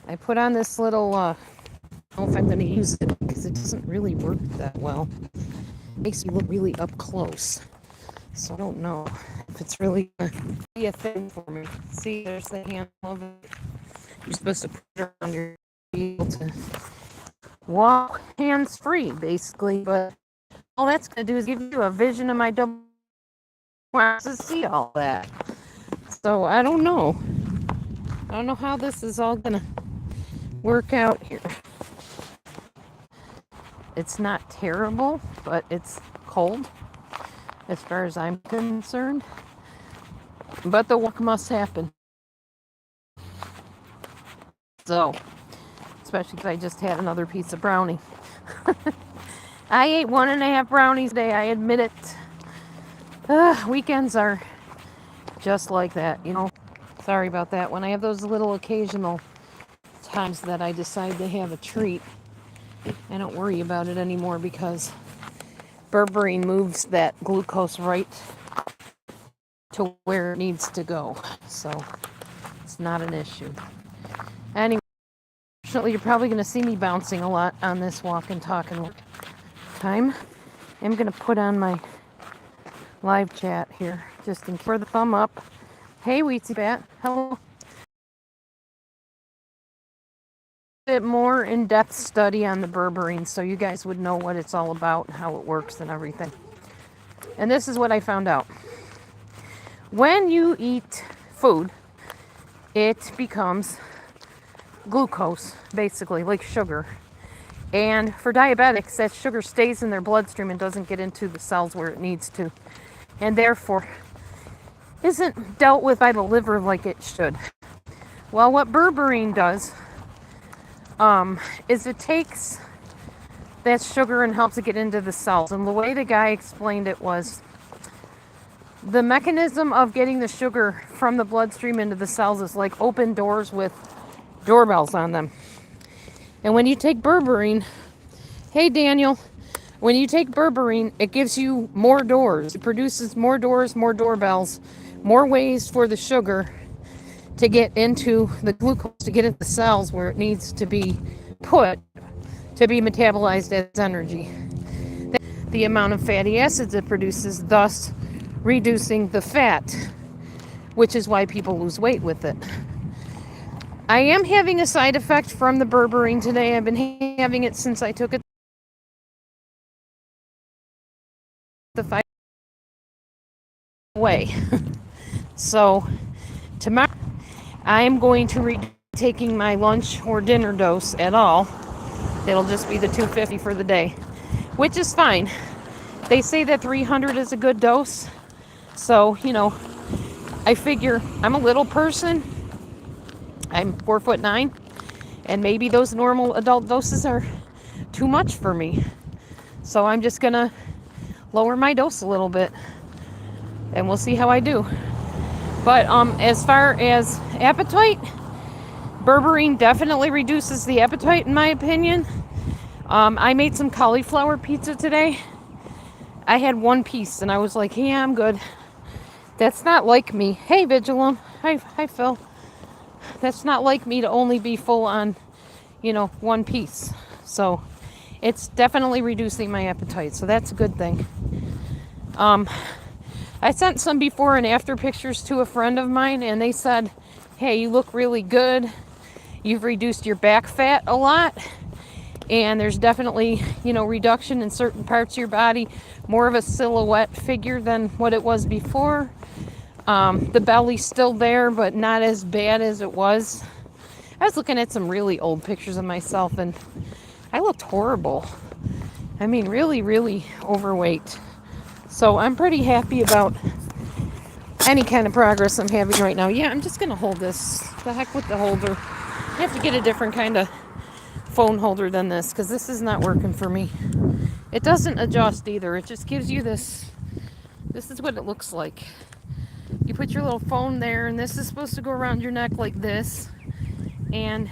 I put on this little, I don't know if I'm going to use it because it doesn't really work that well. It makes me look really up close. So I don't know if it's really going to be a thing for me. See, there's the handle of it. You're supposed to put it on your be able to walk hands-free, basically. But all that's going to do is give you a vision of my double wants to see all that. So I don't know. I don't know how this is all going to work out here. It's not terrible, but it's cold as far as I'm concerned. But the walk must happen. So, especially because I just had another piece of brownie. I ate 1.5 brownies a day, I admit it. Weekends are just like that, you know. Sorry about that. When I have those little occasional times that I decide to have a treat, I don't worry about it anymore because berberine moves that glucose right to where it needs to go. So it's not an issue. Anyway, fortunately, you're probably going to see me bouncing a lot on this walk and talking time. I'm going to put on my live chat here just in for the thumb up. Hey, Weetsy Bat. Hello. Bit more in-depth study on the berberine so you guys would know what it's all about, how it works and everything. And this is what I found out. When you eat food, it becomes glucose, basically, like sugar. And for diabetics, that sugar stays in their bloodstream and doesn't get into the cells where it needs to. And therefore, isn't dealt with by the liver like it should. Well, what berberine does is it takes that sugar and helps it get into the cells. And the way the guy explained it was the mechanism of getting the sugar from the bloodstream into the cells is like open doors with doorbells on them. And when you take berberine, hey Daniel, when you take berberine, it gives you more doors. It produces more doors, more doorbells, more ways for the sugar to get into the glucose, to get into the cells where it needs to be put to be metabolized as energy. The amount of fatty acids it produces, thus reducing the fat, which is why people lose weight with it. I am having a side effect from the berberine today. I've been having it since I took it the 5 away. So tomorrow I am going to be taking my lunch or dinner dose at all. It'll just be the 250 for the day, which is fine. They say that 300 is a good dose. So, you know, I figure I'm a little person. I'm 4'9", and maybe those normal adult doses are too much for me. So I'm just gonna lower my dose a little bit, and we'll see how I do. But as far as appetite, berberine definitely reduces the appetite, in my opinion. I made some cauliflower pizza today. I had one piece, and I was like, "Yeah, I'm good." That's not like me. Hey, Vigilum. Hi, Phil. That's not like me to only be full on, you know, one piece. So it's definitely reducing my appetite. So that's a good thing. I sent some before and after pictures to a friend of mine, and they said, "Hey, you look really good. You've reduced your back fat a lot. And there's definitely, you know, reduction in certain parts of your body. More of a silhouette figure than what it was before. The belly's still there, but not as bad as it was." I was looking at some really old pictures of myself, and I looked horrible. I mean, really, really overweight. So I'm pretty happy about any kind of progress I'm having right now. Yeah, I'm just going to hold this. The heck with the holder. I have to get a different kind of phone holder than this, because this is not working for me. It doesn't adjust either. It just gives you this. This is what it looks like. You put your little phone there, and this is supposed to go around your neck like this, and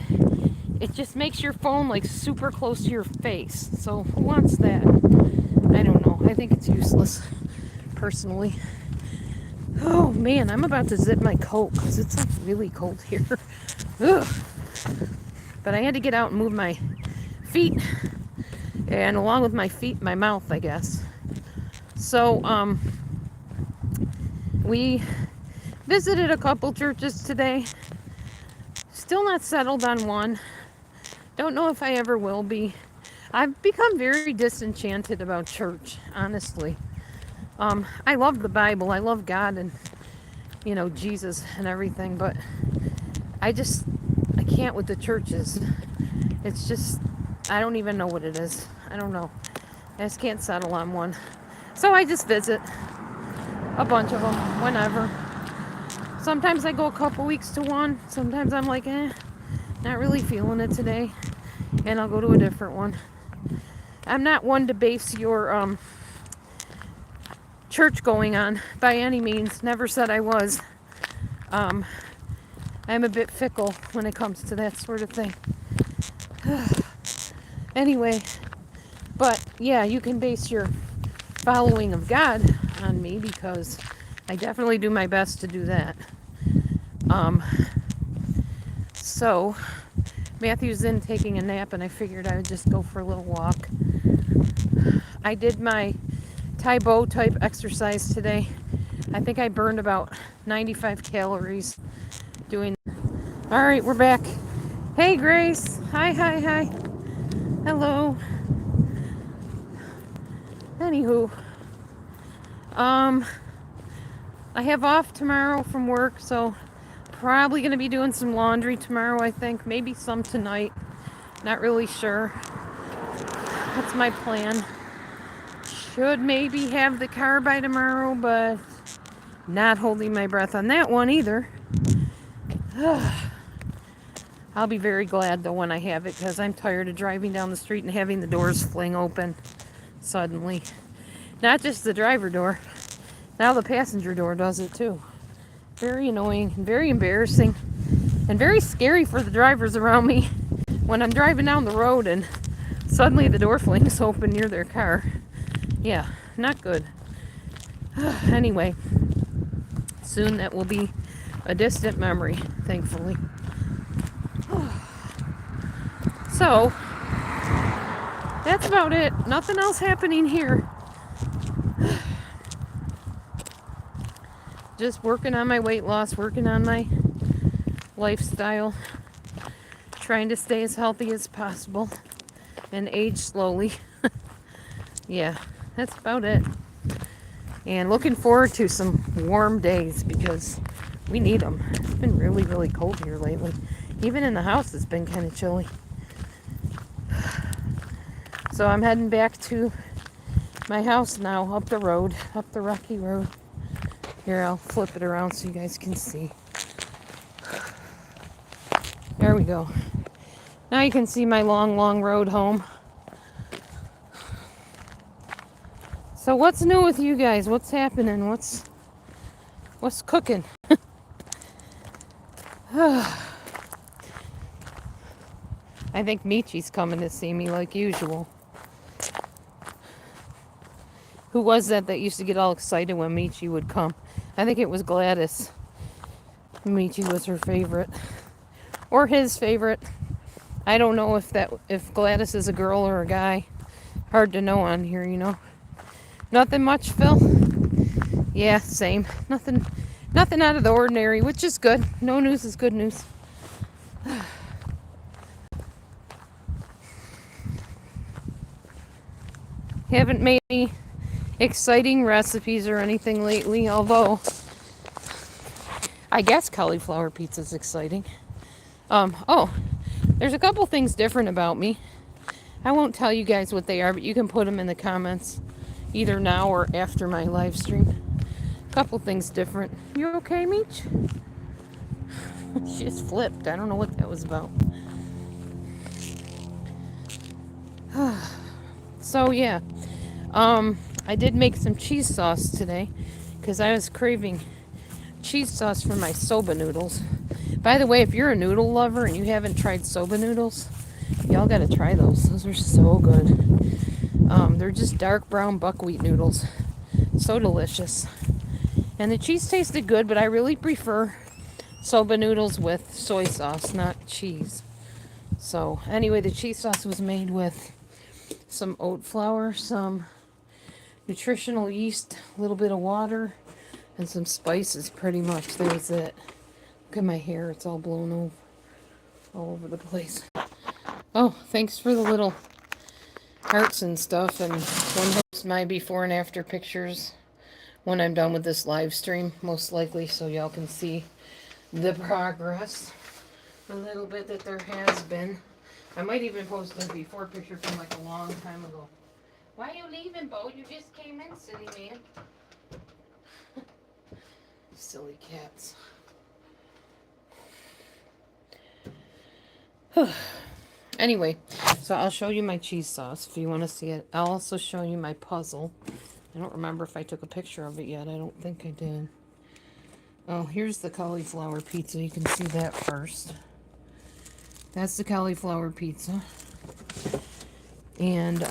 it just makes your phone like super close to your face. So who wants that? I don't know. I think it's useless, personally. Oh man, I'm about to zip my coat because it's like really cold here. Ugh. but I had to get out and move my feet, and along with my feet, my mouth, I guess. So, we visited a couple churches today. Still not settled on one. Don't know if I ever will be. I've become very disenchanted about church, honestly. I love the Bible. I love God and, Jesus and everything, but I can't with the churches. It's just, I don't even know what it is. I don't know. I just can't settle on one. So I just visit a bunch of them whenever. Sometimes I go a couple weeks to one. Sometimes I'm like, not really feeling it today. And I'll go to a different one. I'm not one to base your church going on by any means. Never said I was. I'm a bit fickle when it comes to that sort of thing. Anyway, but yeah, you can base your following of God on me because I definitely do my best to do that. So Matthew's in taking a nap, and I figured I would just go for a little walk. I did my Tai Bo type exercise today. I think I burned about 95 calories doing. All right, we're back. Hey, Grace. Hi. Hello. Anywho, I have off tomorrow from work, so probably going to be doing some laundry tomorrow, I think. Maybe some tonight. Not really sure. That's my plan. Should maybe have the car by tomorrow, but not holding my breath on that one either. I'll be very glad, though, when I have it, because I'm tired of driving down the street and having the doors fling open suddenly. Not just the driver door. Now the passenger door does it, too. Very annoying and very embarrassing and very scary for the drivers around me when I'm driving down the road and suddenly the door flings open near their car. Yeah, not good. Anyway, soon that will be a distant memory, thankfully. So, that's about it. Nothing else happening here. Just working on my weight loss, working on my lifestyle, trying to stay as healthy as possible and age slowly. Yeah, that's about it. And looking forward to some warm days because we need them. It's been really, really cold here lately. Even in the house, it's been kind of chilly. So I'm heading back to my house now, up the road, up the rocky road. Here, I'll flip it around so you guys can see. There we go. Now you can see my long, long road home. So what's new with you guys? What's happening? What's cooking? I think Michi's coming to see me like usual. Who was that used to get all excited when Michi would come? I think it was Gladys. Michi was her favorite. Or his favorite. I don't know if Gladys is a girl or a guy. Hard to know on here, Nothing much, Phil? Yeah, same. Nothing out of the ordinary, which is good. No news is good news. Haven't made any exciting recipes or anything lately, although I guess cauliflower pizza is exciting. There's a couple things different about me. I won't tell you guys what they are, but you can put them in the comments either now or after my live stream. A couple things different. You okay, Meech? She just flipped. I don't know what that was about. So yeah, I did make some cheese sauce today because I was craving cheese sauce for my soba noodles. By the way, if you're a noodle lover and you haven't tried soba noodles, y'all gotta try those. Those are so good. They're just dark brown buckwheat noodles. So delicious. And the cheese tasted good, but I really prefer soba noodles with soy sauce, not cheese. So anyway, the cheese sauce was made with some oat flour, some nutritional yeast, a little bit of water, and some spices. Pretty much that was it. Look at my hair, it's all blown over all over the place. Oh, thanks for the little hearts and stuff, and one hopes my before and after pictures when I'm done with this live stream, most likely, so y'all can see the progress a little bit that there has been. I might even post a before picture from like a long time ago. Why are you leaving, Bo? You just came in, silly man. Silly cats. Anyway, so I'll show you my cheese sauce if you want to see it. I'll also show you my puzzle. I don't remember if I took a picture of it yet. I don't think I did. Oh, here's the cauliflower pizza. You can see that first. That's the cauliflower pizza. And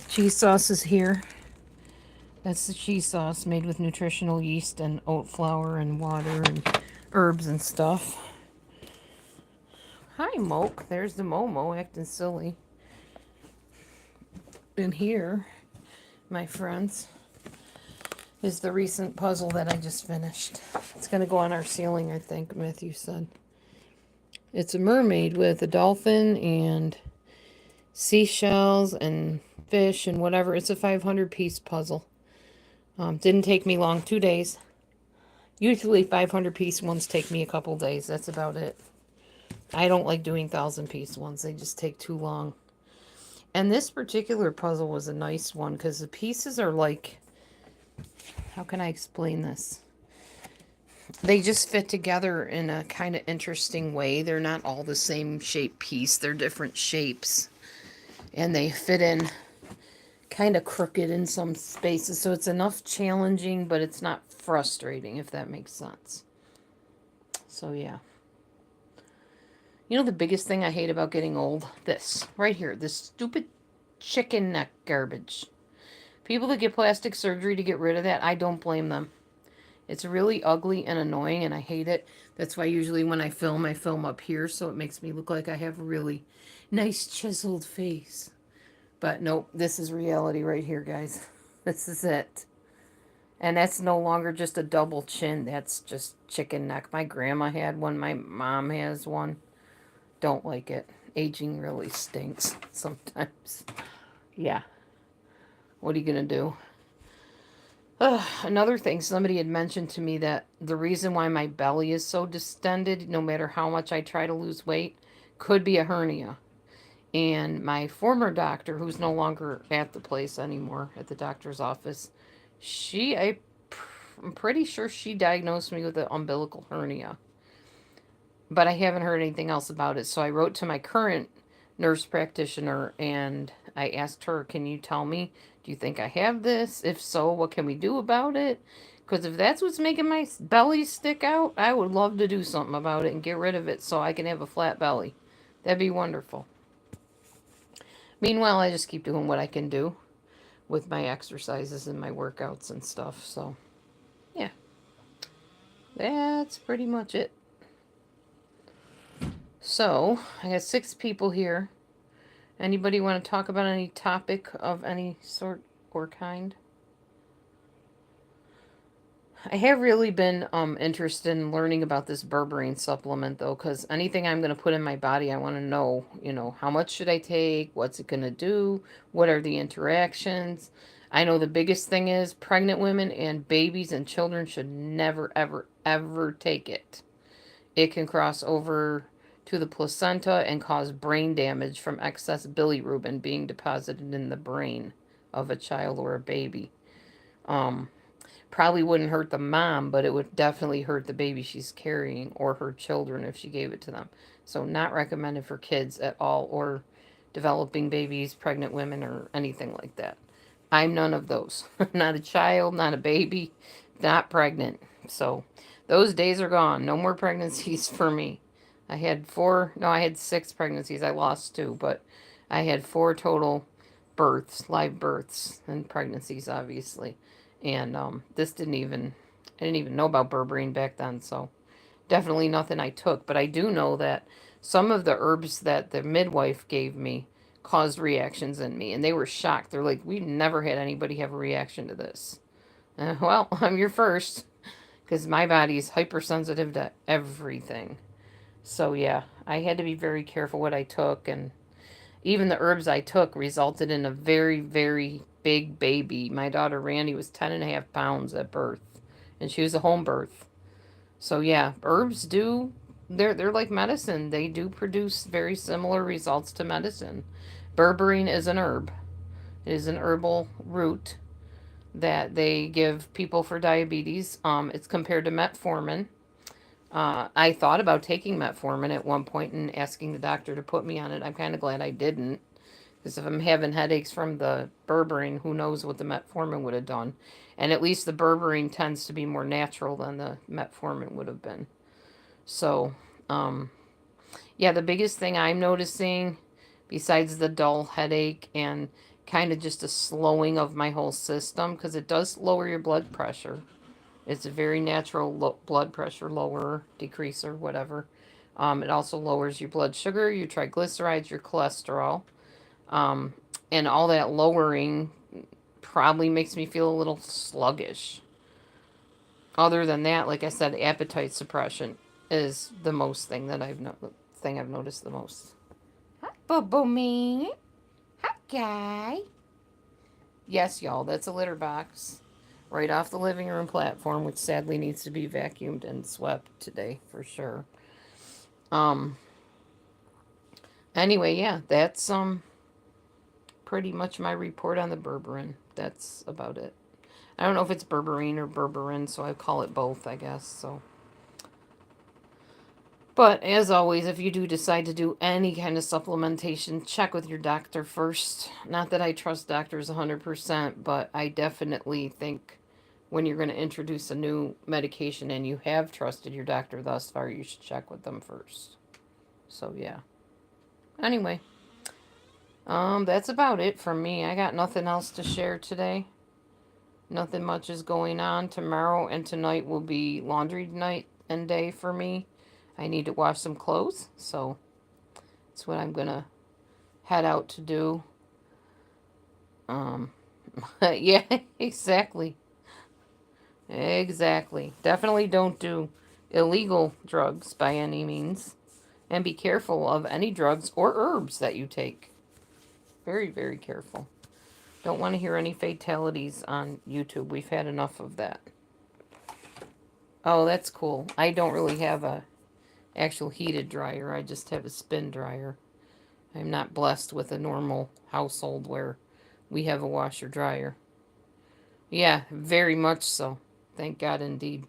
cheese sauce is here. That's the cheese sauce made with nutritional yeast and oat flour and water and herbs and stuff. Hi, Moke. There's the Momo acting silly. And here, my friends, is the recent puzzle that I just finished. It's going to go on our ceiling, I think, Matthew said. It's a mermaid with a dolphin and seashells and fish and whatever. It's a 500-piece puzzle. Didn't take me long, 2 days. Usually 500-piece ones take me a couple days. That's about it. I don't like doing 1,000-piece ones. They just take too long. And this particular puzzle was a nice one because the pieces are like, how can I explain this? They just fit together in a kind of interesting way. They're not all the same shape piece. They're different shapes. And they fit in kind of crooked in some spaces. So it's enough challenging, but it's not frustrating, if that makes sense. So yeah. You know the biggest thing I hate about getting old? This. Right here. This stupid chicken neck garbage. People that get plastic surgery to get rid of that, I don't blame them. It's really ugly and annoying, and I hate it. That's why usually when I film up here, so it makes me look like I have a really nice chiseled face. But nope, this is reality right here, guys. This is it. And that's no longer just a double chin. That's just chicken neck. My grandma had one. My mom has one. Don't like it. Aging really stinks sometimes. Yeah. What are you going to do? Another thing, somebody had mentioned to me that the reason why my belly is so distended, no matter how much I try to lose weight, could be a hernia. And my former doctor, who's no longer at the place anymore, at the doctor's office, I'm pretty sure she diagnosed me with an umbilical hernia. But I haven't heard anything else about it. So I wrote to my current nurse practitioner and I asked her, can you tell me, do you think I have this? If so, what can we do about it? Because if that's what's making my belly stick out, I would love to do something about it and get rid of it so I can have a flat belly. That'd be wonderful. Meanwhile, I just keep doing what I can do with my exercises and my workouts and stuff. So, yeah. That's pretty much it. So, I got 6 people here. Anybody want to talk about any topic of any sort or kind? I have really been interested in learning about this berberine supplement, though, because anything I'm going to put in my body, I want to know, how much should I take? What's it going to do? What are the interactions? I know the biggest thing is pregnant women and babies and children should never, ever, ever take it. It can cross over to the placenta and cause brain damage from excess bilirubin being deposited in the brain of a child or a baby. Probably wouldn't hurt the mom, but it would definitely hurt the baby she's carrying or her children if she gave it to them. So not recommended for kids at all or developing babies, pregnant women, or anything like that. I'm none of those. Not a child, not a baby, not pregnant. So those days are gone. No more pregnancies for me. I had 6 pregnancies. I lost 2, but I had 4 total births, live births, and pregnancies, obviously. And I didn't even know about berberine back then, so definitely nothing I took. But I do know that some of the herbs that the midwife gave me caused reactions in me, and they were shocked. They're like, "We've never had anybody have a reaction to this." Well, I'm your first, because my body is hypersensitive to everything. So yeah, I had to be very careful what I took, and even the herbs I took resulted in a very, very big baby. My daughter Randy was 10.5 pounds at birth, and she was a home birth. So yeah, herbs do, they're like medicine. They do produce very similar results to medicine. Berberine is an herb. It is an herbal root that they give people for diabetes. It's compared to metformin. I thought about taking metformin at one point and asking the doctor to put me on it. I'm kind of glad I didn't. Because if I'm having headaches from the berberine, who knows what the metformin would have done. And at least the berberine tends to be more natural than the metformin would have been. So, um, yeah, the biggest thing I'm noticing, besides the dull headache and kind of just a slowing of my whole system, because it does lower your blood pressure. It's a very natural blood pressure lower, decreaser, whatever. It also lowers your blood sugar, your triglycerides, your cholesterol. Um, and all that lowering probably makes me feel a little sluggish. Other than that, like I said, appetite suppression is the most thing that thing I've noticed the most. Hi, Bubble Me. Hi, guy. Yes, y'all, that's a litter box right off the living room platform, which sadly needs to be vacuumed and swept today for sure. Um. Anyway, yeah, that's pretty much my report on the berberine. That's about it. I don't know if it's berberine or berberin, so I call it both, I guess. So, but as always, if you do decide to do any kind of supplementation, check with your doctor first. Not that I trust doctors 100%, but I definitely think when you're going to introduce a new medication and you have trusted your doctor thus far, you should check with them first. So, yeah. Anyway, that's about it from me. I got nothing else to share today. Nothing much is going on. Tomorrow and tonight will be laundry night and day for me. I need to wash some clothes, so that's what I'm gonna head out to do. Um, yeah, exactly. Exactly. Definitely don't do illegal drugs by any means. And be careful of any drugs or herbs that you take. Very, very careful. Don't want to hear any fatalities on YouTube. We've had enough of that. Oh, that's cool. I don't really have a actual heated dryer. I just have a spin dryer. I'm not blessed with a normal household where we have a washer dryer. Yeah, very much so. Thank God indeed.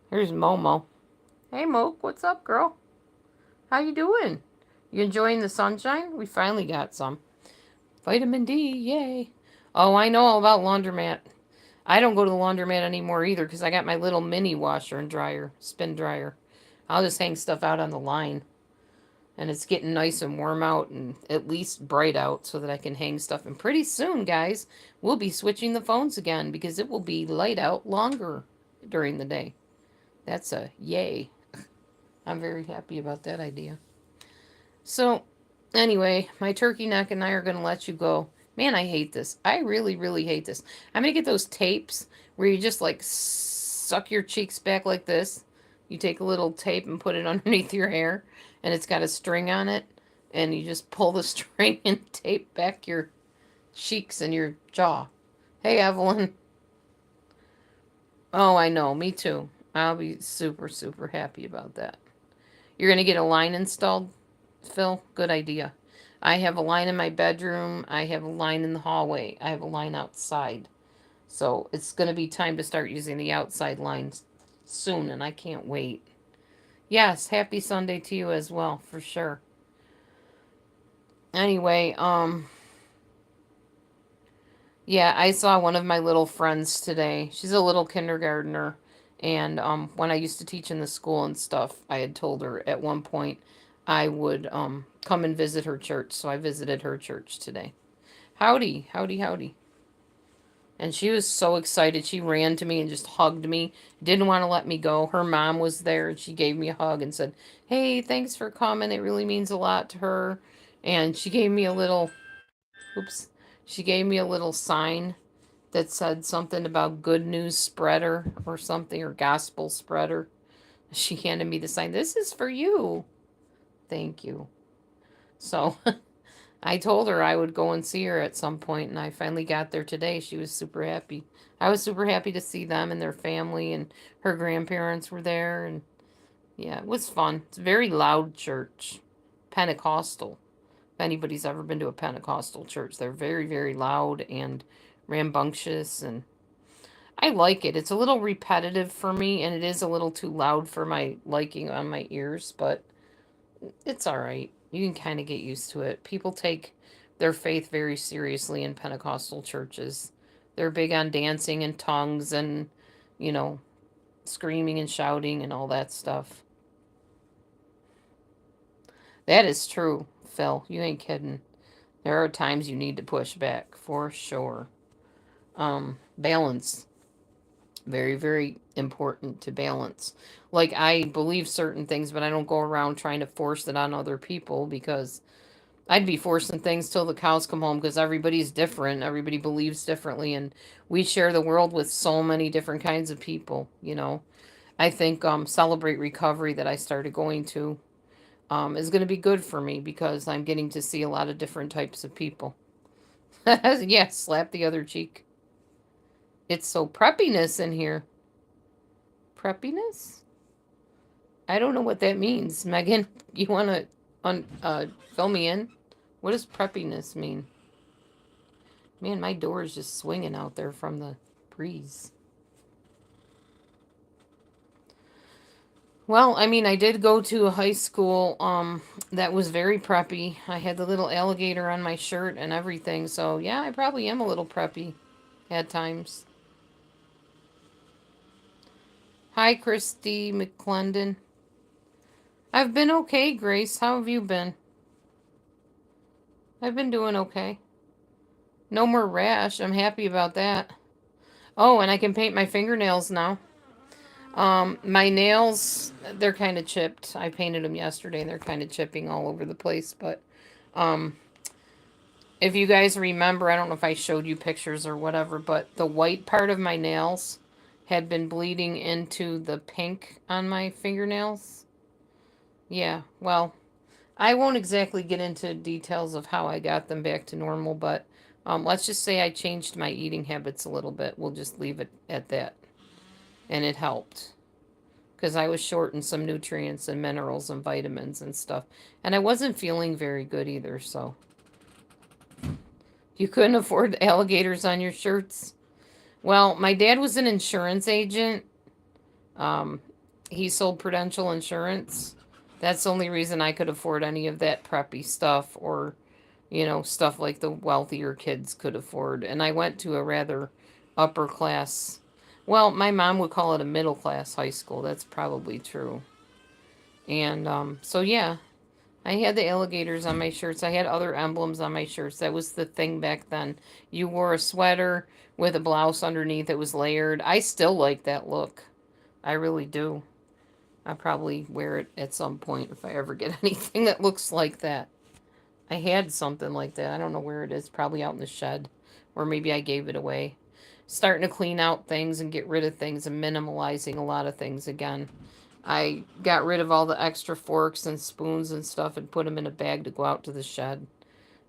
Here's Momo. Hey Moke, what's up, girl? How you doing? You enjoying the sunshine? We finally got some. Vitamin D, yay. Oh, I know all about laundromat. I don't go to the laundromat anymore either because I got my little mini washer and dryer, spin dryer. I'll just hang stuff out on the line. And it's getting nice and warm out and at least bright out so that I can hang stuff. And pretty soon, guys, we'll be switching the phones again because it will be light out longer during the day. That's a yay. I'm very happy about that idea. So, anyway, my turkey neck and I are going to let you go. Man, I hate this. I really, really hate this. I'm going to get those tapes where you just like suck your cheeks back like this. You take a little tape and put it underneath your hair, and it's got a string on it, and you just pull the string and tape back your cheeks and your jaw. Hey, Evelyn. Oh, I know. Me too. I'll be super, super happy about that. You're going to get a line installed, Phil? Good idea. I have a line in my bedroom. I have a line in the hallway. I have a line outside. So it's going to be time to start using the outside lines soon, and I can't wait. Yes, happy Sunday to you as well, for sure. Anyway, yeah, I saw one of my little friends today. She's a little kindergartner. And when I used to teach in the school and stuff, I had told her at one point I would come and visit her church. So I visited her church today. Howdy, howdy, howdy. And she was so excited. She ran to me and just hugged me. Didn't want to let me go. Her mom was there and she gave me a hug and said, "Hey, thanks for coming. It really means a lot to her." And she gave me a little, oops, she gave me a little sign that said something about good news spreader or something, or gospel spreader. She handed me the sign. "This is for you." Thank you. So I told her I would go and see her at some point, and I finally got there today. She was super happy. I was super happy to see them and their family, and her grandparents were there, and yeah, it was fun. It's a very loud church, Pentecostal. If anybody's ever been to a Pentecostal church, they're very, very loud and rambunctious, and I like it. It's a little repetitive for me, and it is a little too loud for my liking on my ears, but it's all right. You can kind of get used to it. People take their faith very seriously in Pentecostal churches. They're big on dancing and tongues and, you know, screaming and shouting and all that stuff. That is true, Phil. You ain't kidding. There are times you need to push back for sure. Balance. Very, very important to balance. Like, I believe certain things, but I don't go around trying to force it on other people, because I'd be forcing things till the cows come home, because everybody's different. Everybody believes differently, and we share the world with so many different kinds of people. I think Celebrate Recovery that I started going to is going to be good for me, because I'm getting to see a lot of different types of people. Yeah, slap the other cheek. It's so preppiness in here. Preppiness? I don't know what that means. Megan, you want to fill me in? What does preppiness mean? Man, my door is just swinging out there from the breeze. Well, I mean, I did go to a high school that was very preppy. I had the little alligator on my shirt and everything. So, yeah, I probably am a little preppy at times. Hi, Christy McClendon. I've been okay, Grace. How have you been? I've been doing okay. No more rash. I'm happy about that. Oh, and I can paint my fingernails now. My nails, they're kind of chipped. I painted them yesterday and they're kind of chipping all over the place. But um, if you guys remember, I don't know if I showed you pictures or whatever, but the white part of my nails had been bleeding into the pink on my fingernails. Yeah, well, I won't exactly get into details of how I got them back to normal, but let's just say I changed my eating habits a little bit. We'll just leave it at that. And it helped, because I was short in some nutrients and minerals and vitamins and stuff. And I wasn't feeling very good either, so. You couldn't afford alligators on your shirts? Well, my dad was an insurance agent. Um, he sold Prudential Insurance. That's the only reason I could afford any of that preppy stuff, or, stuff like the wealthier kids could afford. And I went to a rather upper class, well, my mom would call it a middle class high school. That's probably true. And so, yeah, I had the alligators on my shirts. I had other emblems on my shirts. That was the thing back then. You wore a sweater with a blouse underneath that was layered. I still like that look. I really do. I'll probably wear it at some point if I ever get anything that looks like that. I had something like that. I don't know where it is. Probably out in the shed. Or maybe I gave it away. Starting to clean out things and get rid of things and minimalizing a lot of things again. I got rid of all the extra forks and spoons and stuff and put them in a bag to go out to the shed.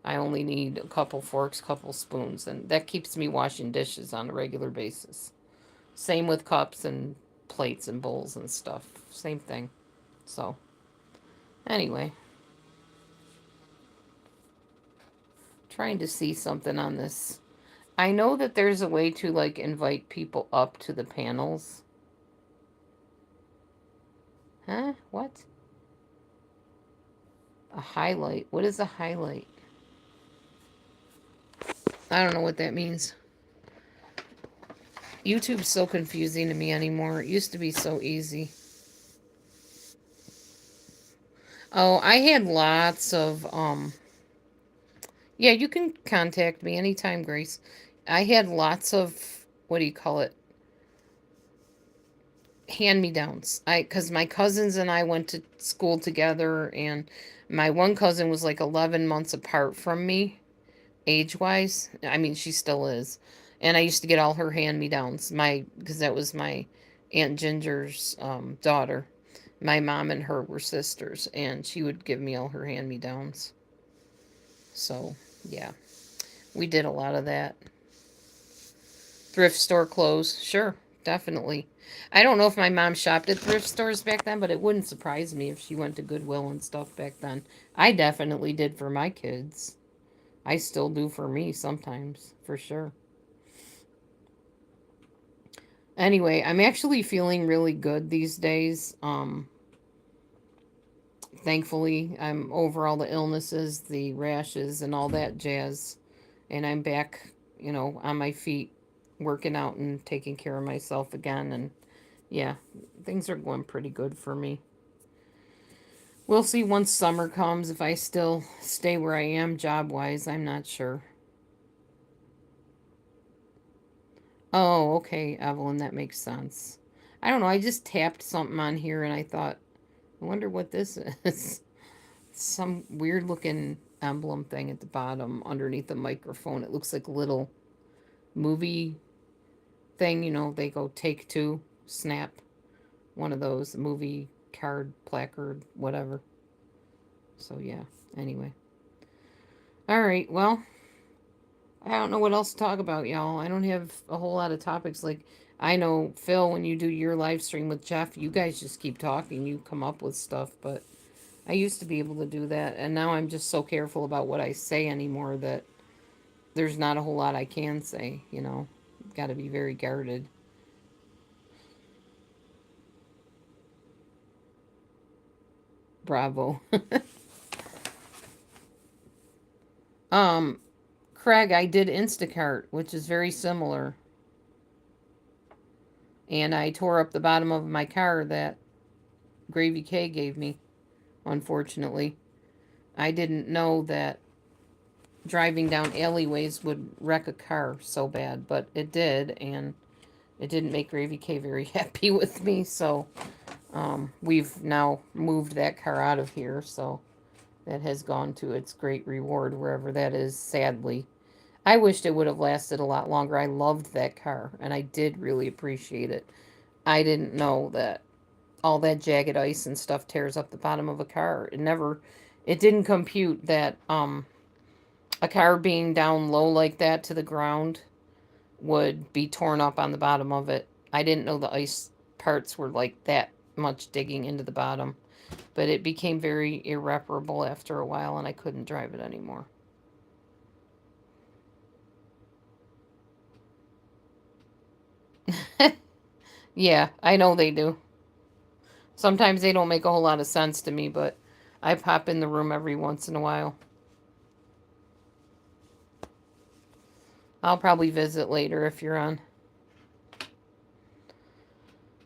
I only need a couple forks, couple spoons, and that keeps me washing dishes on a regular basis. Same with cups and plates and bowls and stuff. Same thing. So, anyway, trying to see something on this. I know that there's a way to like invite people up to the panels. Huh? What? A highlight. What is a highlight? I don't know what that means. YouTube's so confusing to me anymore. It used to be so easy. Oh, I had lots of yeah, you can contact me anytime, Grace. I had lots of, what do you call it? Hand-me-downs. Because my cousins and I went to school together, and my one cousin was like 11 months apart from me, age-wise. I mean, she still is. And I used to get all her hand-me-downs, because that was my Aunt Ginger's daughter. My mom and her were sisters, and she would give me all her hand-me-downs. So, yeah, we did a lot of that. Thrift store clothes, sure, definitely. I don't know if my mom shopped at thrift stores back then, but it wouldn't surprise me if she went to Goodwill and stuff back then. I definitely did for my kids. I still do for me sometimes, for sure. Anyway, I'm actually feeling really good these days. Thankfully, I'm over all the illnesses, the rashes, and all that jazz. And I'm back, on my feet, working out and taking care of myself again. And yeah, things are going pretty good for me. We'll see once summer comes if I still stay where I am job wise. I'm not sure. Oh, okay, Evelyn, that makes sense. I don't know. I just tapped something on here and I thought, I wonder what this is. Some weird looking emblem thing at the bottom underneath the microphone. It looks like a little movie thing. They go take two, snap, one of those, movie card, placard, whatever. So, yeah, anyway. All right, well, I don't know what else to talk about, y'all. I don't have a whole lot of topics. Like, I know, Phil, when you do your live stream with Jeff, you guys just keep talking. You come up with stuff, but I used to be able to do that, and now I'm just so careful about what I say anymore that there's not a whole lot I can say. Got to be very guarded. Bravo. um, Craig, I did Instacart, which is very similar, and I tore up the bottom of my car that Gravy K gave me, unfortunately. I didn't know that driving down alleyways would wreck a car so bad, but it did, and it didn't make Gravy K very happy with me, so we've now moved that car out of here, so that has gone to its great reward wherever that is, sadly. I wished it would have lasted a lot longer. I loved that car, and I did really appreciate it. I didn't know that all that jagged ice and stuff tears up the bottom of a car. It didn't compute that a car being down low like that to the ground would be torn up on the bottom of it. I didn't know the ice parts were like that much digging into the bottom. But it became very irreparable after a while, and I couldn't drive it anymore. Yeah, I know they do. Sometimes they don't make a whole lot of sense to me, but I pop in the room every once in a while. I'll probably visit later if you're on.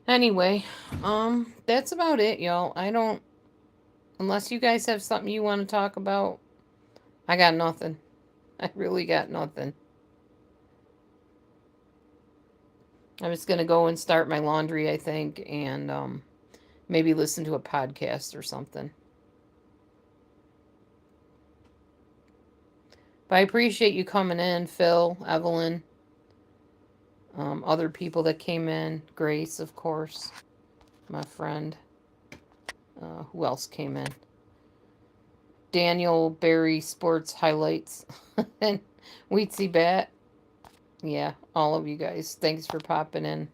Anyway, that's about it, y'all. Unless you guys have something you want to talk about, I got nothing. I really got nothing. I'm just going to go and start my laundry, I think, and maybe listen to a podcast or something. But I appreciate you coming in, Phil, Evelyn, other people that came in, Grace, of course, my friend. Who else came in? Daniel Barry Sports Highlights and Wheatsy Bat. Yeah, all of you guys. Thanks for popping in.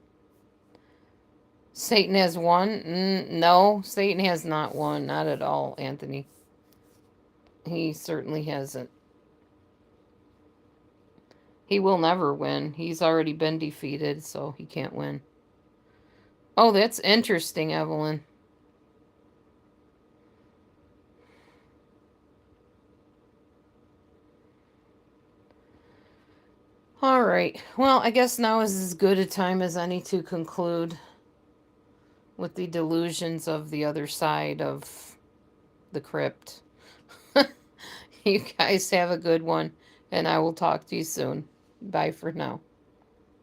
Satan has won? No, Satan has not won. Not at all, Anthony. He certainly hasn't. He will never win. He's already been defeated, so he can't win. Oh, that's interesting, Evelyn. All right. Well, I guess now is as good a time as any to conclude with the delusions of the other side of the crypt. You guys have a good one, and I will talk to you soon. Bye for now.